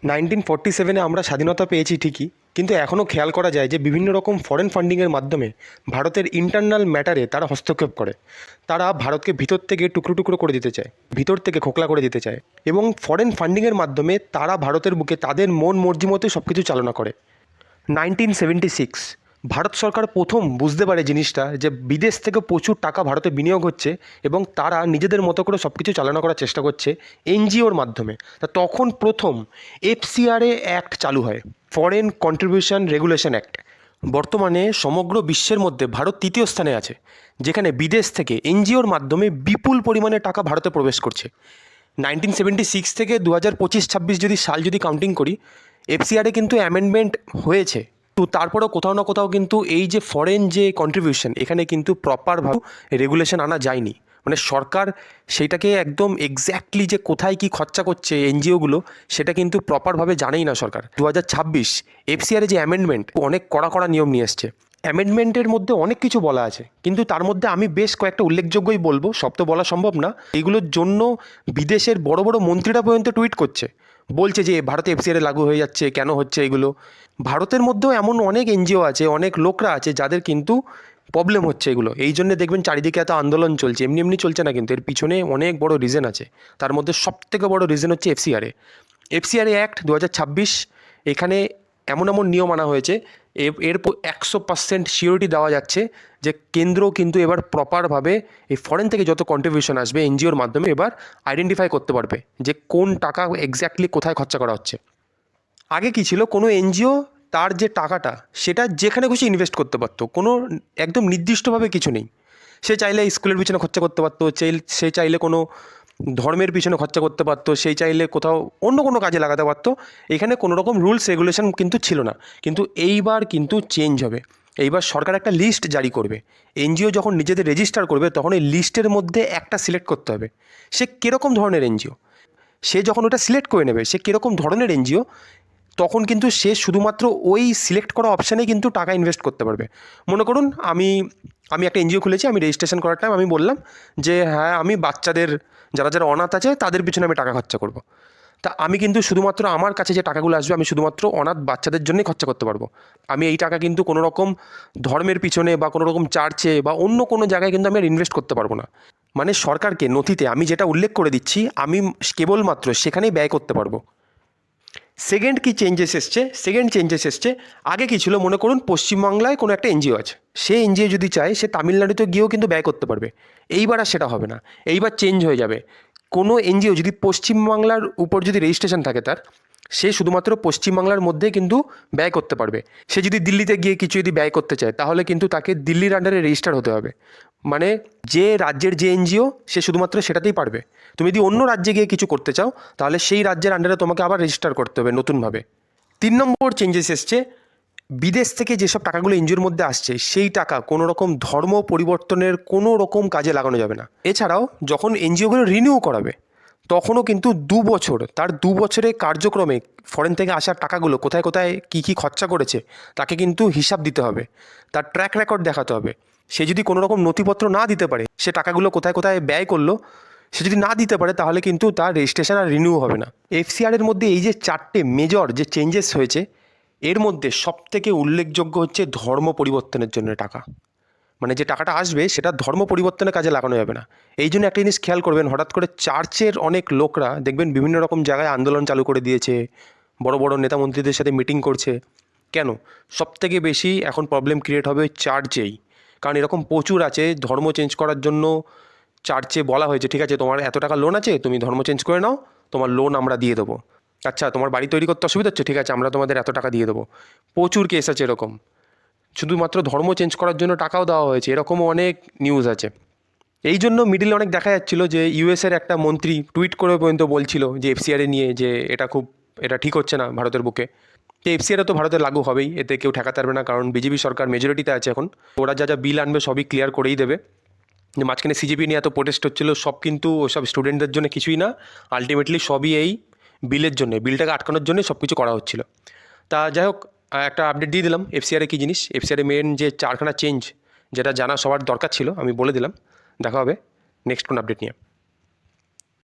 1947-এ আমরা স্বাধীনতা পেয়েছি ঠিকই, কিন্তু এখনও খেয়াল করা যায় যে বিভিন্ন রকম ফরেন ফান্ডিংয়ের মাধ্যমে ভারতের ইন্টারনাল ম্যাটারে তারা হস্তক্ষেপ করে। তারা ভারতকে ভিতর থেকে টুকরো টুকরো করে দিতে চায়, ভিতর থেকে খোকলা করে দিতে চায়, এবং ফরেন ফান্ডিংয়ের মাধ্যমে তারা ভারতের বুকে তাদের মন মর্জি মতো সব কিছু চালনা করে। 1976 ভারত সরকার প্রথম বুঝতে পারে জিনিসটা, যে বিদেশ থেকে প্রচুর টাকা ভারতে বিনিয়োগ হচ্ছে এবং তারা নিজেদের মতো করে সব কিছু চালনা করার চেষ্টা করছে এনজিওর মাধ্যমে। তা তখন প্রথম এফসিআরএ অ্যাক্ট চালু হয়, ফরেন কন্ট্রিবিউশন রেগুলেশন অ্যাক্ট। বর্তমানে সমগ্র বিশ্বের মধ্যে ভারত তৃতীয় স্থানে আছে, যেখানে বিদেশ থেকে এনজিওর মাধ্যমে বিপুল পরিমাণে টাকা ভারতে প্রবেশ করছে। 1976 থেকে 2025-26 যদি সাল যদি কাউন্টিং করি, এফসিআরএ কিন্তু অ্যামেন্ডমেন্ট হয়েছে, তো তারপরেও কোথাও না কোথাও কিন্তু এই যে ফরেন যে কন্ট্রিবিউশন, এখানে কিন্তু প্রপারভাবে রেগুলেশন আনা যায়নি। মানে সরকার সেইটাকে একদম এক্স্যাক্টলি যে কোথায় কী খরচা করছে এনজিওগুলো, সেটা কিন্তু প্রপারভাবে জানেই না সরকার। 2026 এফসিআরএ যে অ্যামেন্ডমেন্ট, অনেক কড়া কড়া নিয়ম নিয়ে এসছে। অ্যামেন্ডমেন্টের মধ্যে অনেক কিছু বলা আছে, কিন্তু তার মধ্যে আমি বেশ কয়েকটা উল্লেখযোগ্যই বলবো, সব তো বলা সম্ভব না। এইগুলোর জন্য বিদেশের বড় বড় মন্ত্রীরা পর্যন্ত টুইট করছে, বলছে যে ভারতে এফসিআরএ লাগু হয়ে যাচ্ছে, কেন হচ্ছে এগুলো। ভারতের মধ্যেও এমন অনেক এনজিও আছে, অনেক লোকরা আছে যাদের কিন্তু প্রবলেম হচ্ছে এগুলো। এই জন্য দেখবেন চারিদিকে এত আন্দোলন চলছে, এমনি এমনি চলছে না, কিন্তু এর পিছনে অনেক বড় রিজন আছে। তার মধ্যে সবথেকে বড় রিজন হচ্ছে এফসিআরএ অ্যাক্ট 2026। এখানে এমন এমন নিয়ম আনা হয়েছে, এর 100% সিওরিটি দেওয়া যাচ্ছে যে কেন্দ্র কিন্তু এবার প্রপারভাবে এই ফরেন থেকে যত কন্ট্রিবিউশন আসবে এনজিওর মাধ্যমে এবার আইডেন্টিফাই করতে পারবে যে কোন টাকা এক্স্যাক্টলি কোথায় খরচা করা হচ্ছে। আগে কী ছিল, কোনো এনজিও তার যে টাকাটা সেটা যেখানে খুশি ইনভেস্ট করতে পারতো, কোনো একদম নির্দিষ্টভাবে কিছু নেই। সে চাইলে স্কুলের পিছনে খরচা করতে পারতো, সে চাইলে কোনো ধর্মের পিছনে খরচা করতে পারতো, সেই চাইলে কোথাও অন্য কোনো কাজে লাগাতে পারতো। এখানে কোনো রকম রুলস রেগুলেশন কিন্তু ছিল না। কিন্তু এইবার কিন্তু চেঞ্জ হবে। এইবার সরকার একটা লিস্ট জারি করবে। এনজিও যখন নিজেদের রেজিস্টার করবে তখন এই লিস্টের মধ্যে একটা সিলেক্ট করতে হবে, সে কীরকম ধরনের এনজিও। সে যখন ওটা সিলেক্ট করে নেবে সে কীরকম ধরনের এনজিও, তখন কিন্তু সে শুধুমাত্র ওই সিলেক্ট করা অপশানে কিন্তু টাকা ইনভেস্ট করতে পারবে। মনে করুন আমি একটা এনজিও খুলেছি, আমি রেজিস্ট্রেশন করার টাইম আমি বললাম যে হ্যাঁ, আমি বাচ্চাদের যারা যারা অনাথ আছে তাদের পিছনে আমি টাকা খরচা করব। তা আমি কিন্তু শুধুমাত্র আমার কাছে যে টাকাগুলো আসবে আমি শুধুমাত্র অনাথ বাচ্চাদের জন্যই খরচা করতে পারবো। আমি এই টাকা কিন্তু কোনো রকম ধর্মের পিছনে বা কোনো রকম চার্চে বা অন্য কোনো জায়গায় কিন্তু আমি আর ইনভেস্ট করতে পারবো না। মানে সরকারকে নথিতে আমি যেটা উল্লেখ করে দিচ্ছি আমি কেবলমাত্র সেখানেই ব্যয় করতে পারবো। সেকেন্ড চেঞ্জেস এসছে, আগে কী ছিল, মনে করুন পশ্চিমবাংলায় কোনো একটা এনজিও আছে, সে এনজিও যদি চায় সে তামিলনাড়ুতে গিয়েও কিন্তু ব্যয় করতে পারবে। এইবার আর সেটা হবে না, এইবার চেঞ্জ হয়ে যাবে। কোনো এনজিও যদি পশ্চিমবাংলার উপর যদি রেজিস্ট্রেশন থাকে তার, সে শুধুমাত্র পশ্চিমবাংলার মধ্যে কিন্তু ব্যয় করতে পারবে। সে যদি দিল্লিতে গিয়ে কিছু যদি ব্যয় করতে চায় তাহলে কিন্তু তাকে দিল্লির আন্ডারে রেজিস্টার হতে হবে। মানে যে রাজ্যের যে এনজিও সে শুধুমাত্র সেটাতেই পারবে। তুমি যদি অন্য রাজ্যে গিয়ে কিছু করতে চাও তাহলে সেই রাজ্যের আন্ডারে তোমাকে আবার রেজিস্টার করতে হবে নতুনভাবে। 3 নম্বর চেঞ্জেস এসছে, বিদেশ থেকে যেসব টাকাগুলো এনজিওর মধ্যে আসছে সেই টাকা কোনো রকম ধর্ম পরিবর্তনের কোনো রকম কাজে লাগানো যাবে না। এছাড়াও যখন এনজিওগুলো রিনিউ করাবে তখনও কিন্তু 2 বছর, তার 2 বছরের কার্যক্রমে ফরেন থেকে আসা টাকাগুলো কোথায় কোথায় কী কী খরচা করেছে তাকে কিন্তু হিসাব দিতে হবে, তার ট্র্যাক রেকর্ড দেখাতে হবে। সে যদি কোনো রকম নথিপত্র না দিতে পারে, সে টাকাগুলো কোথায় কোথায় ব্যয় করলো সে যদি না দিতে পারে, তাহলে কিন্তু তার রেজিস্ট্রেশন আর রিনিউ হবে না। এফসিআরের মধ্যে এই যে 4টে মেজর যে চেঞ্জেস হয়েছে, এর মধ্যে সবথেকে উল্লেখযোগ্য হচ্ছে ধর্ম পরিবর্তনের জন্য টাকা। মানে যে টাকাটা আসবে সেটা ধর্ম পরিবর্তনের কাজে লাগানো যাবে না। এই জন্য একটা জিনিস খেয়াল করবেন, হঠাৎ করে চার্চের অনেক লোকরা দেখবেন বিভিন্ন রকম জায়গায় আন্দোলন চালু করে দিয়েছে, বড় বড় নেতা মন্ত্রীদের সাথে মিটিং করছে। কেন? সবথেকে বেশি এখন প্রবলেম ক্রিয়েট হবে ওই চার্চেই। কারণ এরকম প্রচুর আছে, ধর্ম চেঞ্জ করার জন্য চার্চে বলা হয়েছে ঠিক আছে তোমার এত টাকা লোন আছে, তুমি ধর্ম চেঞ্জ করে নাও, তোমার লোন আমরা দিয়ে দেবো। আচ্ছা, তোমার বাড়ি তৈরি করতে অসুবিধা হচ্ছে, ঠিক আছে আমরা তোমাদের এত টাকা দিয়ে দেবো। প্রচুর কেস আছে এরকম, শুধুমাত্র ধর্ম চেঞ্জ করার জন্য টাকাও দেওয়া হয়েছে, এরকমও অনেক নিউজ আছে। এই জন্য মিডিলে অনেক দেখা যাচ্ছিল যে ইউএসের একটা মন্ত্রী টুইট করে পর্যন্ত বলছিল যে এফসিআরএ নিয়ে যে এটা ঠিক হচ্ছে না ভারতের বুকে। তো এফসিআরএ তো ভারতে লাগু হবেই, এতে কেউ ঠেকাতে পারবে না, কারণ বিজেপি সরকার মেজরিটিতে আছে এখন। ওরা যা যা বিল আনবে সবই ক্লিয়ার করেই দেবে। যে মাঝখানে সিজেপি নিয়ে এত প্রোটেস্ট হচ্ছিল, সব কিন্তু ওসব স্টুডেন্টদের জন্য কিছুই না, আলটিমেটলি সবই এই বিলের জন্য, বিলটাকে আটকানোর জন্য সব কিছু করা হচ্ছিল। তা যাই হোক, একটা আপডেট দিয়ে দিলাম এফসিআরএ কী জিনিস। এফসিআরএ মেন যে 4খানা চেঞ্জ যেটা জানা সবার দরকার ছিল আমি বলে দিলাম। দেখা হবে নেক্সট কোন আপডেট নিয়ে।